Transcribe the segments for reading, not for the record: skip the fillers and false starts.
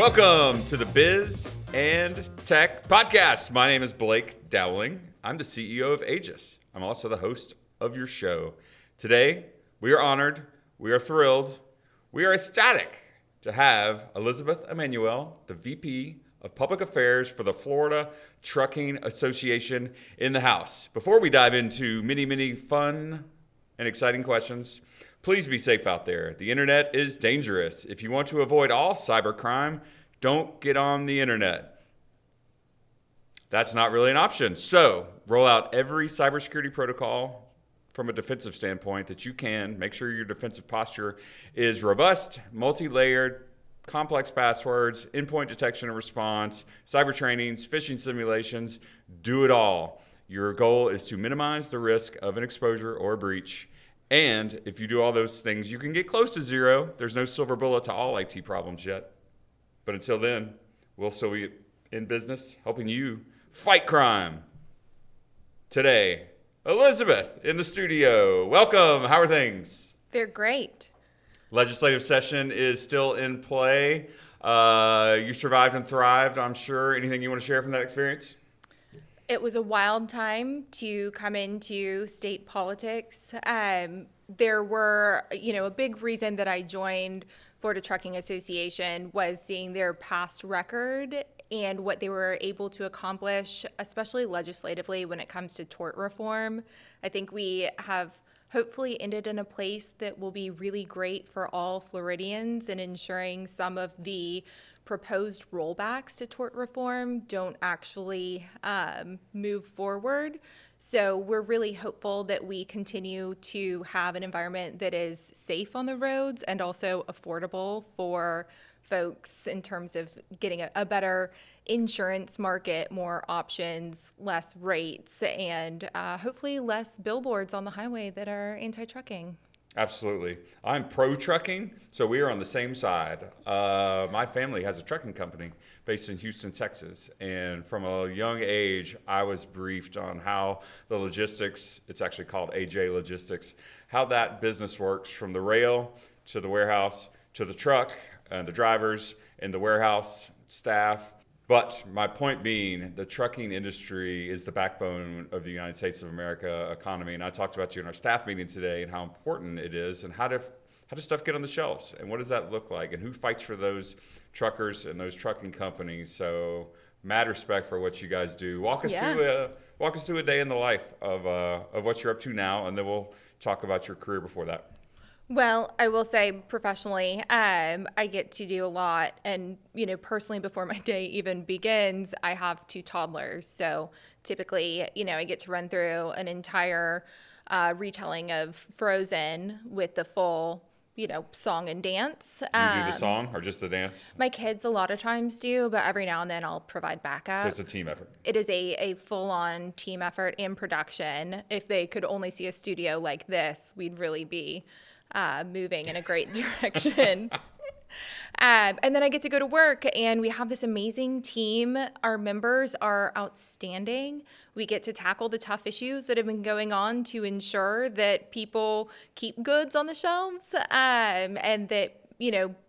Welcome to the Biz and Tech Podcast. My name is Blake Dowling. I'm the CEO of Aegis. I'm also the host of your show. Today, we are honored, we are thrilled, we are ecstatic to have Elizabeth Emmanuel, the VP of Public Affairs for the Florida Trucking Association, in the house. Before we dive into many fun and exciting questions, please be safe out there. The internet is dangerous. If you want to avoid all cybercrime, don't get on the internet. That's not really an option. So roll out every cybersecurity protocol from a defensive standpoint that you can. Make sure your defensive posture is robust, multi-layered, complex passwords, endpoint detection and response, cyber trainings, phishing simulations. Do it all. Your goal is to minimize the risk of an exposure or a breach. And if you do all those things, you can get close to zero. There's no silver bullet to all IT problems yet. But until then, we'll still be in business helping you fight crime. Today, Elizabeth in the studio. Welcome. How are things? They're great. Legislative session is still in play. You survived and thrived, I'm sure. Anything you want to share from that experience? It was a wild time to come into state politics. There were, a big reason that I joined Florida Trucking Association was seeing their past record and what they were able to accomplish, especially legislatively when it comes to tort reform. I think we have hopefully ended in a place that will be really great for all Floridians in ensuring some of the proposed rollbacks to tort reform don't actually move forward. So we're really hopeful that we continue to have an environment that is safe on the roads and also affordable for folks in terms of getting a better insurance market, more options, less rates, and hopefully less billboards on the highway that are anti-trucking. Absolutely. I'm pro-trucking, so we are on the same side. My family has a trucking company based in Houston, Texas, and from a young age, I was briefed on how the logistics, it's actually called AJ Logistics, how that business works from the rail to the warehouse to the truck and the drivers and the warehouse staff. But my point being, the trucking industry is the backbone of the United States of America economy. And I talked about you in our staff meeting today and how important it is and how does stuff get on the shelves and what does that look like and who fights for those truckers and those trucking companies. So mad respect for what you guys do. Walk us through a day in the life of what you're up to now, and then we'll talk about your career before that. Well, I will say professionally, I get to do a lot. And, personally, before my day even begins, I have 2 toddlers. So typically, I get to run through an entire retelling of Frozen with the full, song and dance. Do you do the song or just the dance? My kids a lot of times do, but every now and then I'll provide backup. So it's a team effort. It is a full-on team effort and production. If they could only see a studio like this, we'd really be moving in a great direction. And then I get to go to work, and we have this amazing team. Our members are outstanding. We get to tackle the tough issues that have been going on to ensure that people keep goods on the shelves, and that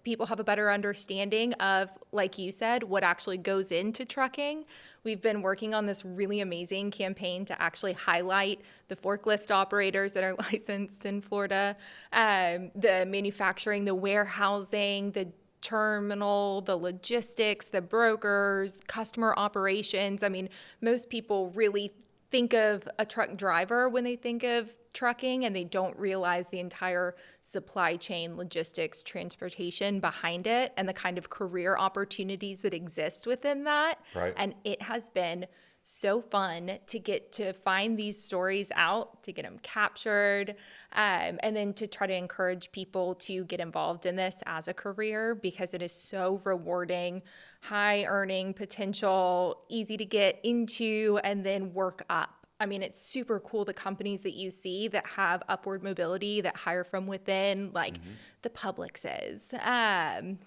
people have a better understanding of, like you said, what actually goes into trucking. We've been working on this really amazing campaign to actually highlight the forklift operators that are licensed in Florida, the manufacturing, the warehousing, the terminal, the logistics, the brokers, customer operations. I mean, most people really think of a truck driver when they think of trucking, and they don't realize the entire supply chain, logistics, transportation behind it, and the kind of career opportunities that exist within that. Right. And it has been so fun to get to find these stories out, to get them captured, and then to try to encourage people to get involved in this as a career, because it is so rewarding, high earning potential, easy to get into, and then work up. I mean, it's super cool, the companies that you see that have upward mobility, that hire from within, like the Publixes. And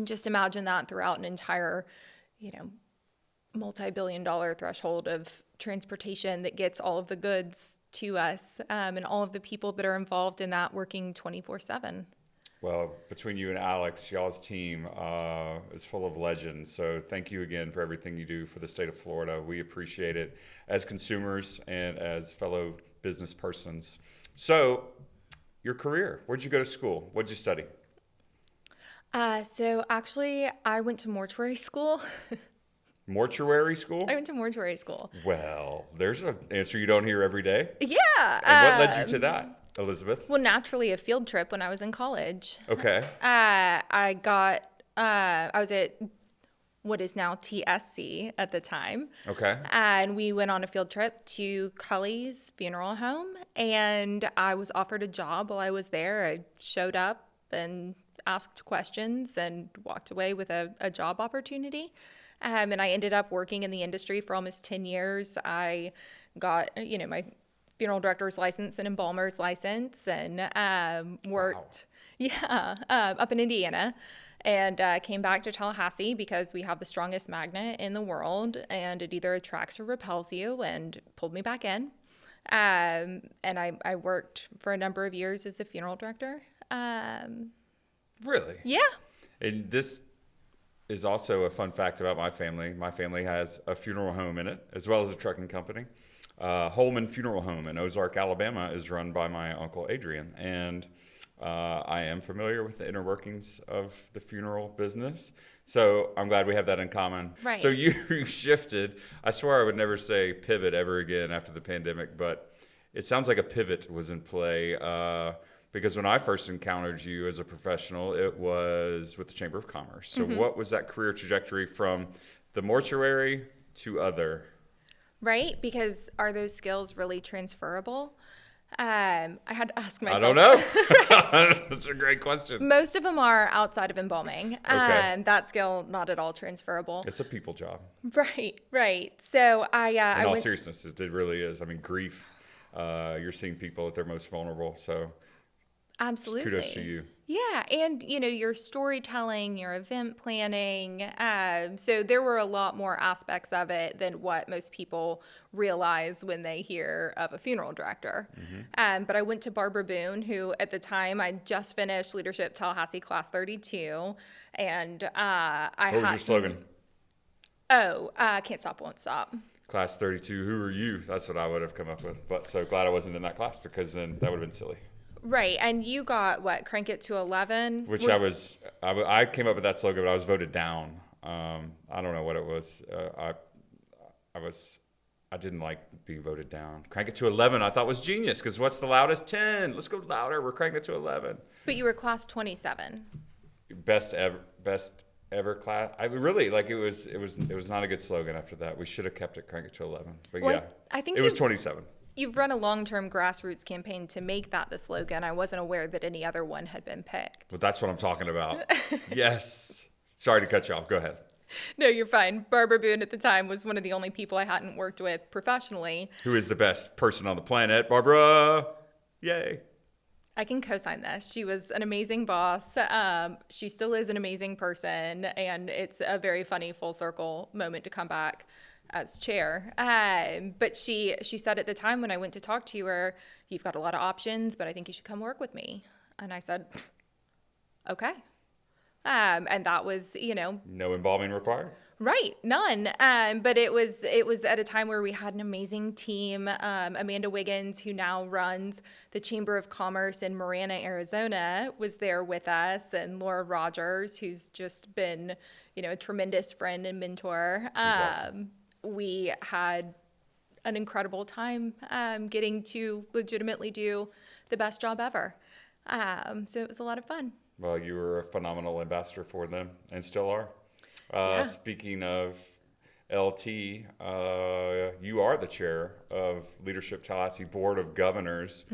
just imagine that throughout an entire, multi-billion-dollar threshold of transportation that gets all of the goods to us, and all of the people that are involved in that working 24/7. Well, between you and Alex, y'all's team is full of legends. So thank you again for everything you do for the state of Florida. We appreciate it as consumers and as fellow business persons. So your career, where'd you go to school? What'd you study? So actually, I went to mortuary school. Mortuary school? I went to mortuary school. Well, there's an answer you don't hear every day. Yeah. And what led you to that, Elizabeth? Well, naturally, a field trip when I was in college. Okay. I was at what is now TSC at the time. Okay. And we went on a field trip to Cully's funeral home, and I was offered a job while I was there. I showed up and asked questions and walked away with a job opportunity. And I ended up working in the industry for almost 10 years. I got, my funeral director's license and embalmer's license, and worked, up in Indiana, and came back to Tallahassee because we have the strongest magnet in the world, and it either attracts or repels you, and pulled me back in. And I worked for a number of years as a funeral director. Really? Yeah. And this is also a fun fact about my family. My family has a funeral home in it, as well as a trucking company. Holman Funeral Home in Ozark, Alabama is run by my uncle Adrian. And I am familiar with the inner workings of the funeral business. So I'm glad we have that in common. Right. So you shifted. I swear I would never say pivot ever again after the pandemic, but it sounds like a pivot was in play. Because when I first encountered you as a professional, it was with the Chamber of Commerce. So what was that career trajectory from the mortuary to other? Right? Because are those skills really transferable? I had to ask myself. I don't know. That's a great question. Most of them are outside of embalming. Okay. That skill, not at all transferable. It's a people job. Right. So In all seriousness, it really is. I mean, grief, you're seeing people at their most vulnerable. So absolutely. kudos to you. Yeah, and your storytelling, your event planning. So there were a lot more aspects of it than what most people realize when they hear of a funeral director. But I went to Barbara Boone, who at the time I just finished Leadership Tallahassee Class 32, and What was your slogan? Can't stop, won't stop. Class 32. Who are you? That's what I would have come up with. But so glad I wasn't in that class, because then that would have been silly. Right, and you got what? Crank it to 11. Which I came up with that slogan, but I was voted down. I don't know what it was. I didn't like being voted down. Crank it to 11. I thought was genius, because what's the loudest? 10. Let's go louder. We're cranking it to 11. But you were class 27. Best ever class. I really it was not a good slogan after that. We should have kept it crank it to 11. But Well, yeah, I think it was 27. You've run a long-term grassroots campaign to make that the slogan. I wasn't aware that any other one had been picked. But that's what I'm talking about. Yes. Sorry to cut you off. Go ahead. No, you're fine. Barbara Boone at the time was one of the only people I hadn't worked with professionally. Who is the best person on the planet? Barbara. Yay. I can co-sign this. She was an amazing boss. She still is an amazing person. And it's a very funny full circle moment to come back as chair. But she said at the time when I went to talk to her, you've got a lot of options, but I think you should come work with me. And I said, okay. And that was, No embalming required? Right, none. But it was at a time where we had an amazing team. Amanda Wiggins, who now runs the Chamber of Commerce in Marana, Arizona, was there with us, and Laura Rogers, who's just been, a tremendous friend and mentor. She's awesome. We had an incredible time getting to legitimately do the best job ever. So it was a lot of fun. Well, you were a phenomenal ambassador for them and still are. Yeah. Speaking of LT, you are the chair of Leadership Tallahassee Board of Governors.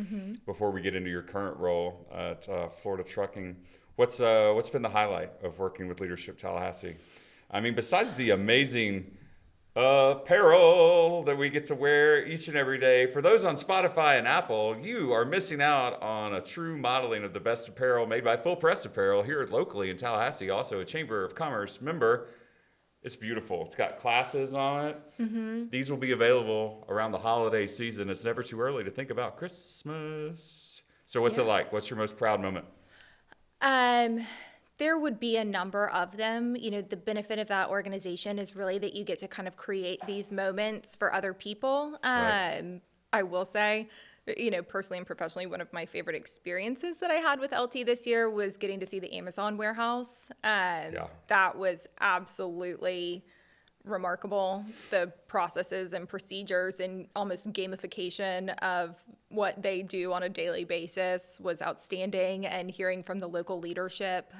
Before we get into your current role at Florida Trucking, what's been the highlight of working with Leadership Tallahassee? I mean, besides the amazing apparel that we get to wear each and every day. For those on Spotify and Apple, you are missing out on a true modeling of the best apparel made by Full Press Apparel here locally in Tallahassee, also a Chamber of Commerce member. It's beautiful. It's got classes on it. These will be available around the holiday season. It's never too early to think about Christmas. So what's it like? What's your most proud moment? There would be a number of them. You know, the benefit of that organization is really that you get to kind of create these moments for other people. Right. I will say, you know, personally and professionally, one of my favorite experiences that I had with LT this year was getting to see the Amazon warehouse. Yeah. That was absolutely remarkable. The processes and procedures and almost gamification of what they do on a daily basis was outstanding, and hearing from the local leadership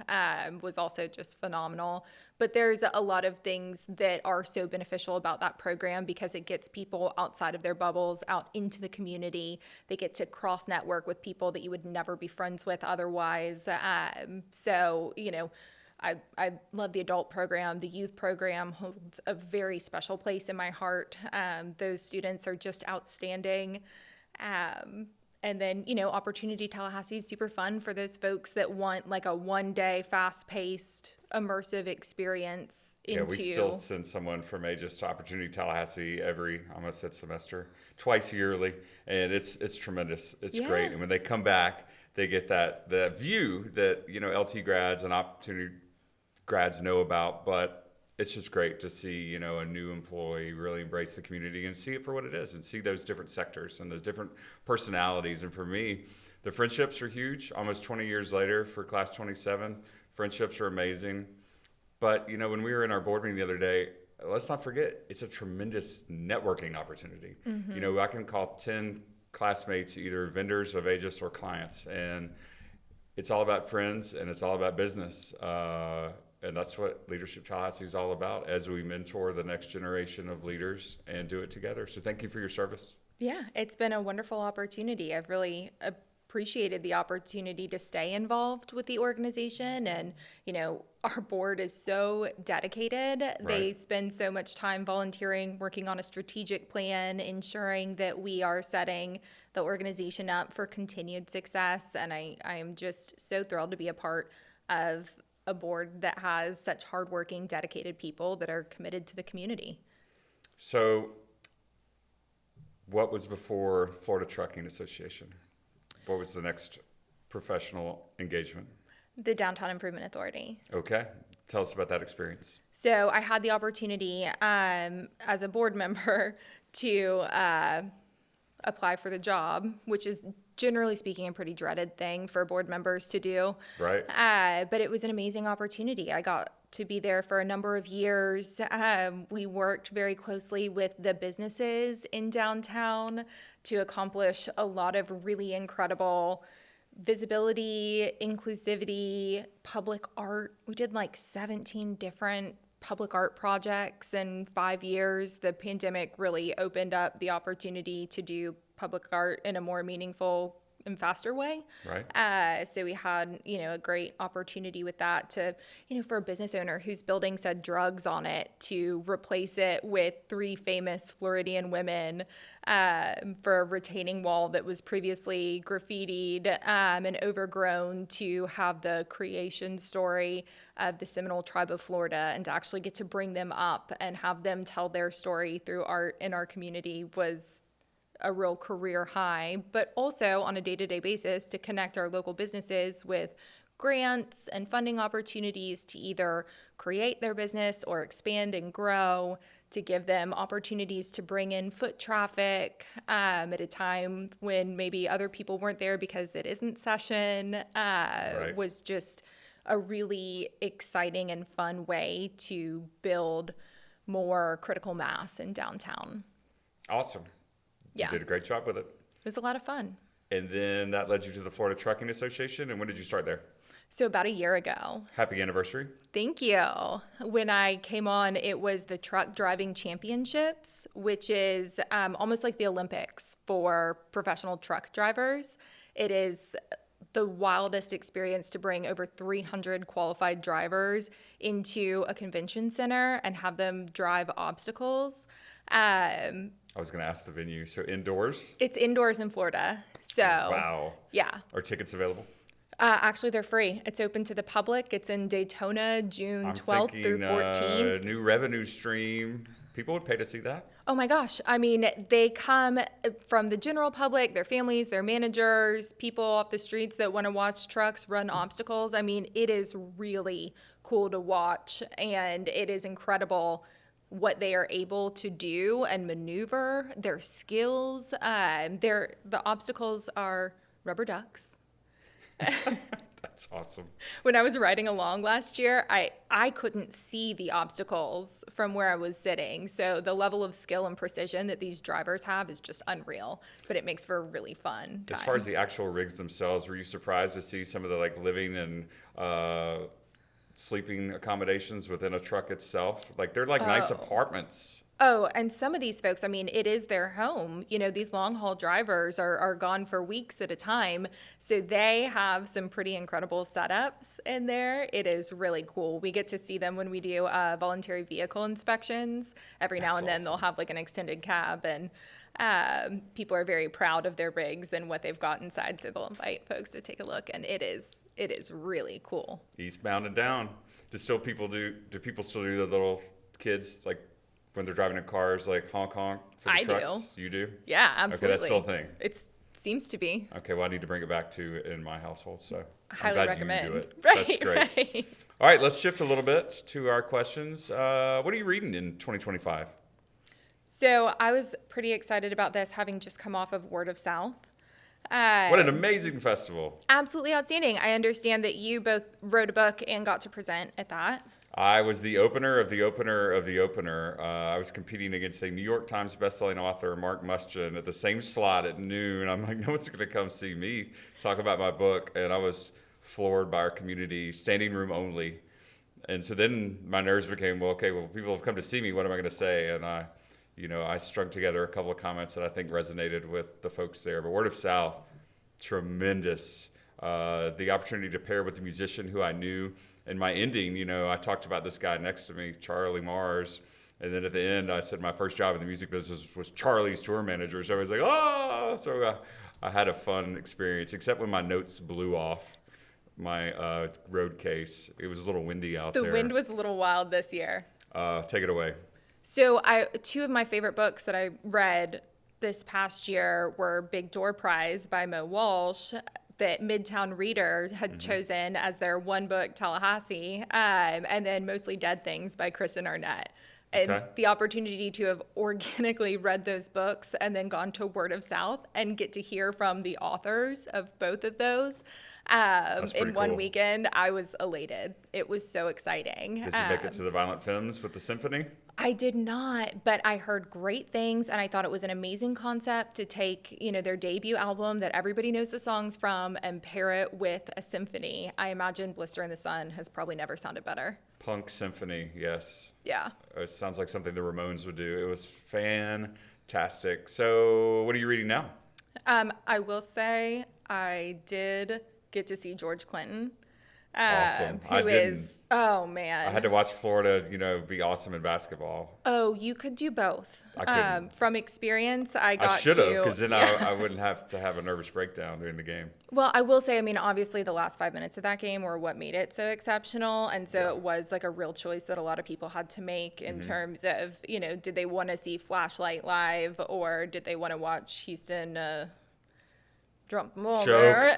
was also just phenomenal. But there's a lot of things that are so beneficial about that program because it gets people outside of their bubbles, out into the community. They get to cross network with people that you would never be friends with otherwise. So, you know, I love the adult program. The youth program holds a very special place in my heart. Those students are just outstanding. And then, you know, Opportunity Tallahassee is super fun for those folks that want like a one-day, fast-paced, immersive experience into... Yeah, we still send someone from Aegis to Opportunity Tallahassee every, I almost said semester, twice yearly, and it's tremendous. It's great. And when they come back, they get that view that, you know, LT grads and Opportunity grads know about, but it's just great to see, you know, a new employee really embrace the community and see it for what it is and see those different sectors and those different personalities. And for me, the friendships are huge. Almost 20 years later for class 27, friendships are amazing. But, you know, when we were in our board meeting the other day, let's not forget, it's a tremendous networking opportunity. Mm-hmm. You know, I can call 10 classmates, either vendors of Aegis or clients, and it's all about friends and it's all about business. And that's what Leadership Tallahassee is all about as we mentor the next generation of leaders and do it together. So thank you for your service. Yeah, it's been a wonderful opportunity. I've really appreciated the opportunity to stay involved with the organization. And, you know, our board is so dedicated. Right. They spend so much time volunteering, working on a strategic plan, ensuring that we are setting the organization up for continued success. And I am just so thrilled to be a part of a board that has such hardworking, dedicated people that are committed to the community. So what was before Florida Trucking Association? What was the next professional engagement? The Downtown Improvement Authority. Okay. Tell us about that experience. So I had the opportunity as a board member to apply for the job, which is generally speaking a pretty dreaded thing for board members to do. Right. But it was an amazing opportunity. I got to be there for a number of years. We worked very closely with the businesses in downtown to accomplish a lot of really incredible visibility, inclusivity, public art. We did like 17 different public art projects in 5 years. The pandemic really opened up the opportunity to do public art in a more meaningful and faster way. Right. So we had, you know, a great opportunity with that to, you know, for a business owner whose building said drugs on it, to replace it with 3 famous Floridian women, for a retaining wall that was previously graffitied and overgrown, to have the creation story of the Seminole Tribe of Florida, and to actually get to bring them up and have them tell their story through art in our community was a real career high. But also on a day-to-day basis, to connect our local businesses with grants and funding opportunities to either create their business or expand and grow, to give them opportunities to bring in foot traffic at a time when maybe other people weren't there because it isn't session, Right. was just a really exciting and fun way to build more critical mass in downtown. Awesome. Yeah. You did a great job with it. It was a lot of fun. And then that led you to the Florida Trucking Association. And when did you start there? So about a year ago. Happy anniversary. Thank you. When I came on, it was the Truck Driving Championships, which is almost like the Olympics for professional truck drivers. It is the wildest experience to bring over 300 qualified drivers into a convention center and have them drive obstacles. I was going to ask the venue. So indoors? It's indoors in Florida. So Wow. Yeah. Are tickets available? Actually, they're free. It's open to the public. It's in Daytona, June 12th through 14th. New revenue stream. People would pay to see that? Oh my gosh. I mean, they come from the general public, their families, their managers, people off the streets that want to watch trucks run obstacles. I mean, it is really cool to watch, and it is incredible what they are able to do and maneuver, their skills. The obstacles are rubber ducks. That's awesome. When I was riding along last year, I couldn't see the obstacles from where I was sitting. So the level of skill and precision that these drivers have is just unreal, but it makes for a really fun time. As far as the actual rigs themselves, were you surprised to see some of the like living and sleeping accommodations within a truck itself? Like they're like nice apartments. Oh, and some of these folks, I mean, it is their home. You know, these long haul drivers are gone for weeks at a time. So they have some pretty incredible setups in there. It is really cool. We get to see them when we do voluntary vehicle inspections. Every now and then they'll have like an extended cab, and people are very proud of their rigs and what they've got inside. So they'll invite folks to take a look, and it is really cool. Eastbound and down. Do people still do the little kids like when they're driving in cars, like honk honk for the trucks? Do. You do? Yeah, absolutely. Okay, that's still a thing. It seems to be. Okay, well, I need to bring it back to in my household, so Highly I'm glad recommend. you do it. Right, That's great. right. All right, let's shift a little bit to our questions. What are you reading in 2025? So I was pretty excited about this, having just come off of Word of South. What an amazing festival. Absolutely outstanding. I understand that you both wrote a book and got to present at that. I was the opener of the opener of the opener. I was competing against a New York Times bestselling author, Mark Mustin, at the same slot at noon. I'm like, no one's going to come see me talk about my book. And I was floored by our community, standing room only. And so then my nerves became, well, people have come to see me. What am I going to say? And I strung together a couple of comments that I think resonated with the folks there. But Word of South, tremendous. The opportunity to pair with a musician who I knew. And my ending, I talked about this guy next to me, Charlie Mars. And then at the end, I said my first job in the music business was Charlie's tour manager. So I was like, oh! So I had a fun experience, except when my notes blew off my road case. It was a little windy out there. The wind was a little wild this year. Take it away. So two of my favorite books that I read this past year were Big Door Prize by Mo Walsh, that Midtown Reader had chosen as their one book, Tallahassee, and then Mostly Dead Things by Kristen Arnett. And the opportunity to have organically read those books and then gone to Word of South and get to hear from the authors of both of those in one weekend, I was elated. It was so exciting. Did you make it to the Violent Femmes with the symphony? I did not, but I heard great things, and I thought it was an amazing concept to take, their debut album that everybody knows the songs from and pair it with a symphony. I imagine Blister in the Sun has probably never sounded better. Punk symphony, yes. Yeah. It sounds like something the Ramones would do. It was fantastic. So what are you reading now? I will say I did get to see George Clinton. Awesome. Oh man. I had to watch Florida, be awesome in basketball. Oh, you could do both. I couldn't. From experience, I should have, because then I wouldn't have to have a nervous breakdown during the game. Well, I will say, obviously the last 5 minutes of that game were what made it so exceptional. And so it was like a real choice that a lot of people had to make in terms of, did they want to see Flashlight live, or did they want to watch Houston drop them over?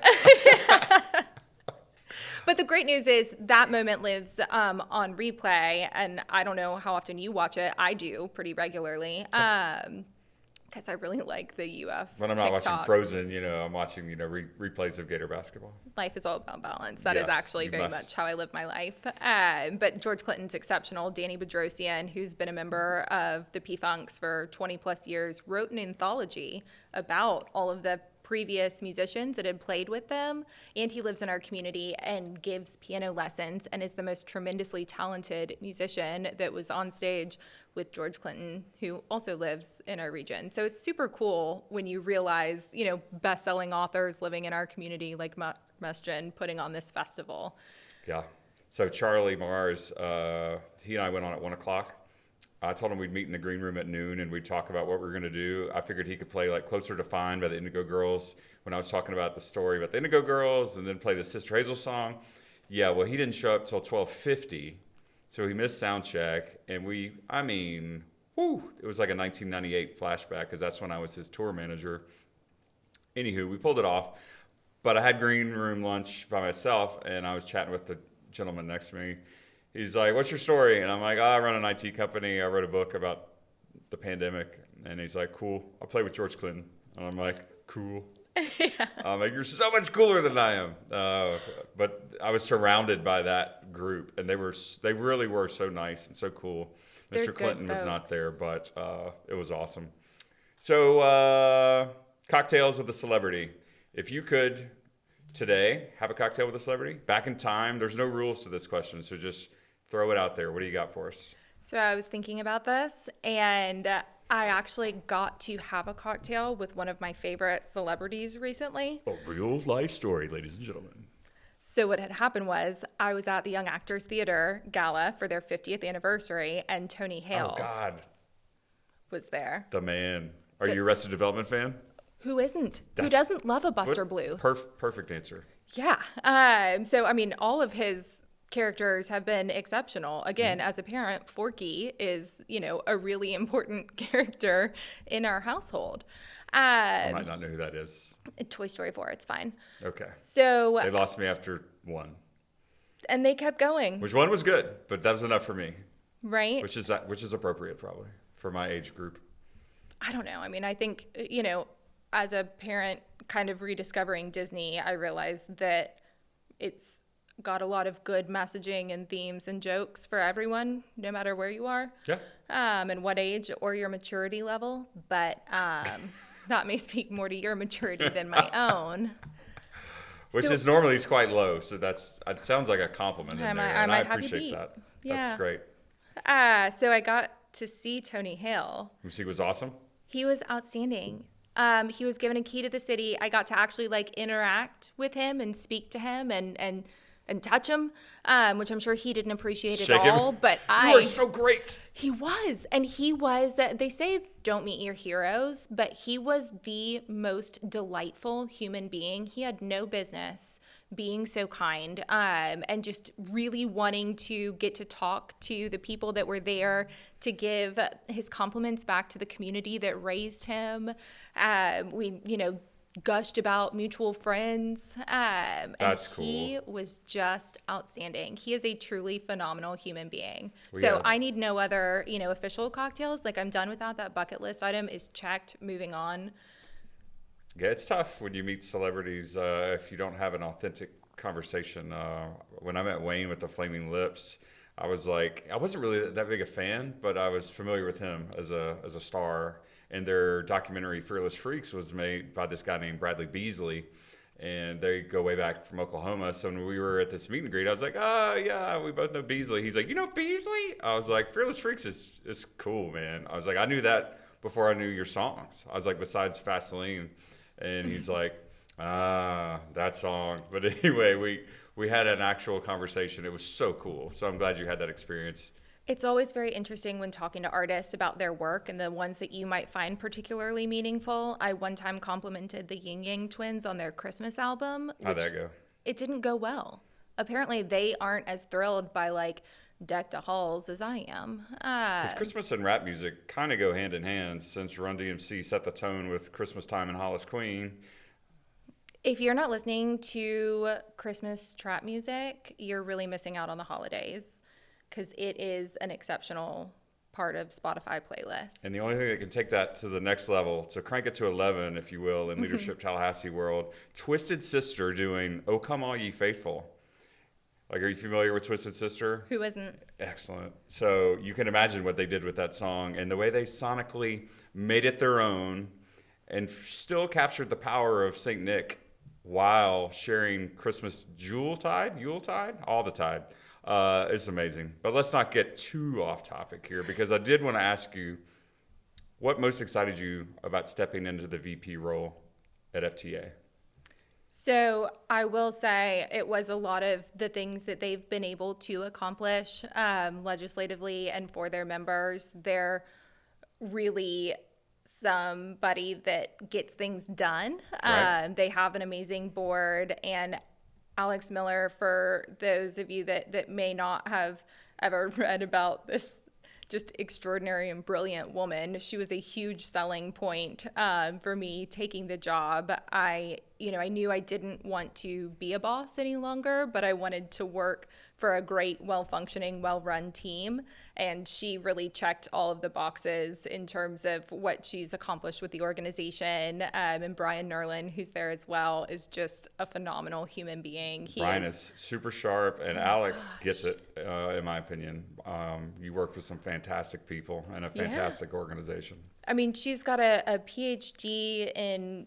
But the great news is that moment lives on replay, and I don't know how often you watch it. I do pretty regularly, because I really like the UF. When I'm not watching Frozen, I'm watching replays of Gator basketball. Life is all about balance. That is actually very much how I live my life. But George Clinton's exceptional. Danny Bedrosian, who's been a member of the P-Funks for 20 plus years, wrote an anthology about all of the previous musicians that had played with them, and he lives in our community and gives piano lessons and is the most tremendously talented musician that was on stage with George Clinton, who also lives in our region. So it's super cool when you realize, best-selling authors living in our community like Mustin putting on this festival. Yeah. So Charlie Mars, he and I went on at 1 o'clock. I told him we'd meet in the green room at noon and we'd talk about what we were going to do. I figured he could play like Closer to Fine by the Indigo Girls when I was talking about the story about the Indigo Girls, and then play the Sister Hazel song. Yeah, well, he didn't show up till 12:50, so he missed sound check, and we it was like a 1998 flashback because that's when I was his tour manager. Anywho, we pulled it off, but I had green room lunch by myself, and I was chatting with the gentleman next to me. He's like, "What's your story?" And I'm like, "I run an IT company. I wrote a book about the pandemic." And he's like, "Cool. I play with George Clinton." And I'm like, "Cool." Yeah. I'm like, "You're so much cooler than I am." But I was surrounded by that group, and they really were so nice and so cool. Mr. Clinton was not there, but it was awesome. So, cocktails with a celebrity. If you could today have a cocktail with a celebrity, back in time, there's no rules to this question, so just throw it out there. What do you got for us? So I was thinking about this, and I actually got to have a cocktail with one of my favorite celebrities recently. A real life story, ladies and gentlemen. So what had happened was I was at the Young Actors Theater Gala for their 50th anniversary, and Tony Hale was there. The man. Are you a Arrested Development fan? Who isn't? Who doesn't love a Buster Blue? Perfect answer. Yeah. So, I mean, all of his characters have been exceptional. Again, as a parent, Forky is, a really important character in our household. I might not know who that is. Toy Story 4, it's fine. Okay. So they lost me after 1. And they kept going. Which 1 was good, but that was enough for me. Right. Which is appropriate probably for my age group. I don't know. I mean, I think, as a parent kind of rediscovering Disney, I realized that it's got a lot of good messaging and themes and jokes for everyone, no matter where you are. Yeah. And what age or your maturity level. But that may speak more to your maturity than my own. Which is normally quite low. So it sounds like a compliment in there. And I appreciate that. Yeah. That's great. So I got to see Tony Hale. He was awesome? He was outstanding. He was given a key to the city. I got to actually interact with him and speak to him and touch him, which I'm sure he didn't appreciate at all. But you were so great. He was. And he was, they say don't meet your heroes, but he was the most delightful human being. He had no business being so kind, and just really wanting to get to talk to the people that were there, to give his compliments back to the community that raised him. We, gushed about mutual friends. That's cool. He was just outstanding. He is a truly phenomenal human being. Well, so yeah. I need no other, official cocktails. I'm done with that. That bucket list item is checked. Moving on. Yeah, it's tough when you meet celebrities if you don't have an authentic conversation. When I met Wayne with the Flaming Lips, I was like, I wasn't really that big a fan, but I was familiar with him as a star. And their documentary Fearless Freaks was made by this guy named Bradley Beasley, and they go way back from Oklahoma. So when we were at this meet and greet, I was like, "Oh yeah, we both know Beasley." He's like, "You know Beasley?" I was like, "Fearless Freaks is cool, man." I was like, "I knew that before I knew your songs." I was like, "Besides Vaseline," and he's like, that song." But anyway, we had an actual conversation. It was so cool. So I'm glad you had that experience. It's always very interesting when talking to artists about their work and the ones that you might find particularly meaningful. I one time complimented the Yin Yang Twins on their Christmas album. How'd that go? It didn't go well. Apparently they aren't as thrilled by Deck to Halls as I am. Because Christmas and rap music kind of go hand in hand, since Run DMC set the tone with Christmas Time and Hollis Queen. If you're not listening to Christmas trap music, you're really missing out on the holidays, because it is an exceptional part of Spotify playlists. And the only thing that can take that to the next level, to crank it to 11, if you will, in Leadership Tallahassee world, Twisted Sister doing "Oh Come All Ye Faithful." Are you familiar with Twisted Sister? Who isn't? Excellent. So you can imagine what they did with that song and the way they sonically made it their own and still captured the power of St. Nick while sharing Christmas Yuletide, all the tide. It's amazing. But let's not get too off topic here, because I did want to ask you, what most excited you about stepping into the VP role at FTA? So I will say it was a lot of the things that they've been able to accomplish legislatively and for their members. They're really somebody that gets things done. Right. They have an amazing board, and Alex Miller, for those of you that may not have ever read about this just extraordinary and brilliant woman. She was a huge selling point for me taking the job. I knew I didn't want to be a boss any longer, but I wanted to work for a great, well-functioning, well-run team. And she really checked all of the boxes in terms of what she's accomplished with the organization. And Brian Nerlin, who's there as well, is just a phenomenal human being. Brian is super sharp, and Alex gets it, in my opinion. You work with some fantastic people and a fantastic organization. I mean, she's got a PhD in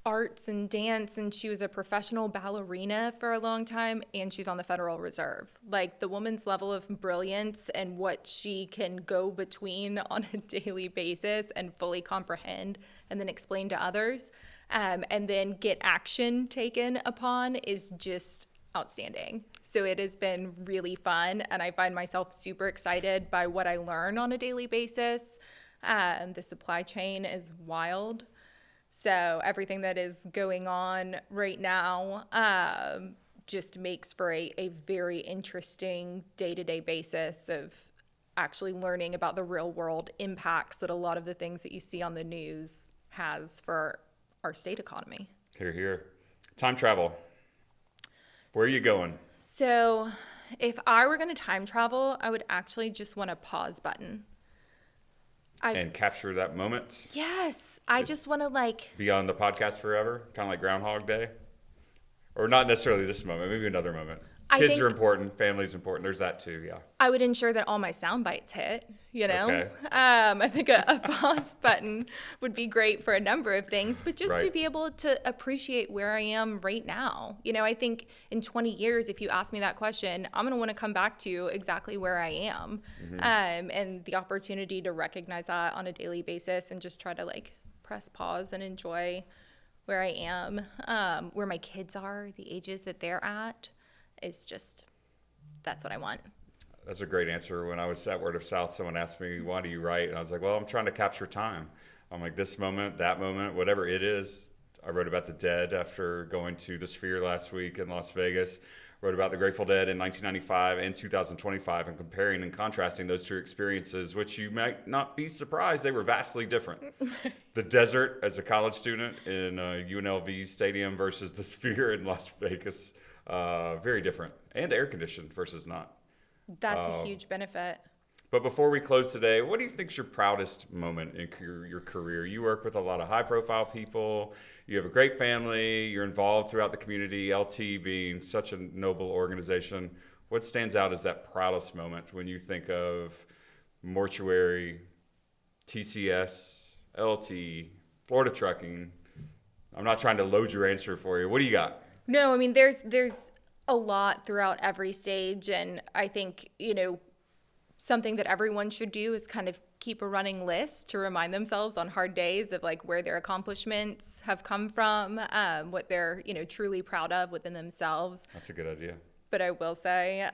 arts and dance, and she was a professional ballerina for a long time, and she's on the Federal Reserve. Like, the woman's level of brilliance and what she can go between on a daily basis and fully comprehend and then explain to others, and then get action taken upon is just outstanding. So it has been really fun, and I find myself super excited by what I learn on a daily basis. The supply chain is wild. So everything that is going on right now just makes for a very interesting day-to-day basis of actually learning about the real world impacts that a lot of the things that you see on the news has for our state economy. Hear, hear. Time travel. Where are you going? So if I were going to time travel, I would actually just want a pause button. And capture that moment? Yes. I just want to be on the podcast forever, kind of like Groundhog Day? Or not necessarily this moment, maybe another moment. Kids are important, family's important. There's that too, yeah. I would ensure that all my sound bites hit, Okay. I think a pause button would be great for a number of things, but just to be able to appreciate where I am right now. I think in 20 years, if you ask me that question, I'm going to want to come back to exactly where I am. And the opportunity to recognize that on a daily basis and just try to press pause and enjoy where I am, where my kids are, the ages that they're at. Is just, that's what I want. That's a great answer. When I was at Word of South, someone asked me, why do you write? And I was like, well, I'm trying to capture time. I'm like, this moment, that moment, whatever it is. I wrote about the Dead after going to the Sphere last week in Las Vegas. Wrote about the Grateful Dead in 1995 and 2025 and comparing and contrasting those two experiences, which you might not be surprised, they were vastly different. The desert as a college student in UNLV Stadium versus the Sphere in Las Vegas. Very different, and air conditioned versus not. That's a huge benefit. But before we close today, what do you think is your proudest moment in your career? You work with a lot of high profile people. You have a great family. You're involved throughout the community, LT being such a noble organization. What stands out as that proudest moment when you think of mortuary, TCS, LT, Florida trucking? I'm not trying to load your answer for you. What do you got? No, I mean, there's a lot throughout every stage. And I think, something that everyone should do is kind of keep a running list to remind themselves on hard days of where their accomplishments have come from, what they're, truly proud of within themselves. That's a good idea. But I will say,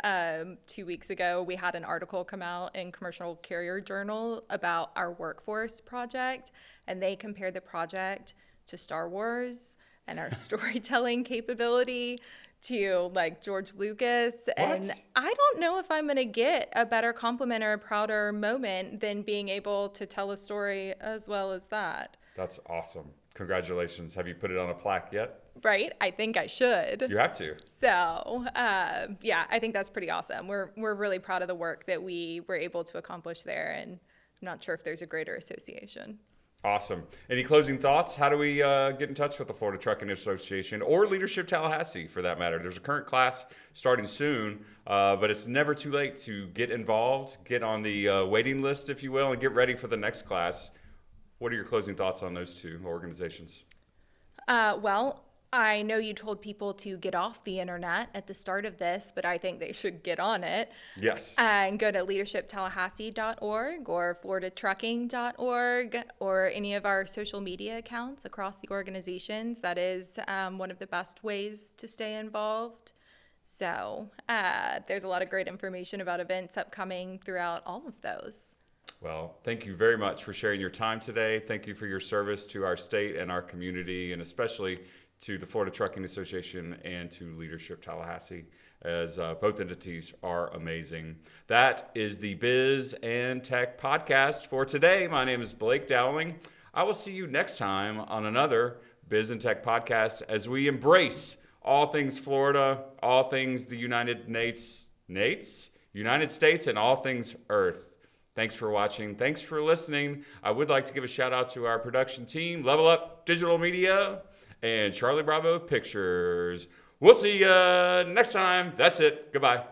2 weeks ago, we had an article come out in Commercial Carrier Journal about our workforce project, and they compared the project to Star Wars and our storytelling capability to George Lucas. What? And I don't know if I'm going to get a better compliment or a prouder moment than being able to tell a story as well as that. That's awesome. Congratulations. Have you put it on a plaque yet? Right. I think I should. You have to. So, I think that's pretty awesome. We're really proud of the work that we were able to accomplish there, and I'm not sure if there's a greater association. Awesome. Any closing thoughts? How do we get in touch with the Florida Trucking Association or Leadership Tallahassee for that matter? There's a current class starting soon, but it's never too late to get involved, get on the waiting list, if you will, and get ready for the next class. What are your closing thoughts on those two organizations? Well, I know you told people to get off the internet at the start of this, but I think they should get on it. Yes. And go to leadershiptallahassee.org or floridatrucking.org or any of our social media accounts across the organizations. That is one of the best ways to stay involved. So there's a lot of great information about events upcoming throughout all of those. Well, thank you very much for sharing your time today. Thank you for your service to our state and our community, and especially to the Florida Trucking Association and to Leadership Tallahassee, as both entities are amazing. That is the Biz and Tech podcast for today. My name is Blake Dowling. I will see you next time on another Biz and Tech podcast as we embrace all things Florida, all things the United States, and all things Earth. Thanks for watching. Thanks for listening. I would like to give a shout out to our production team, Level Up Digital Media, and Charlie Bravo Pictures. We'll see you next time. That's it. Goodbye.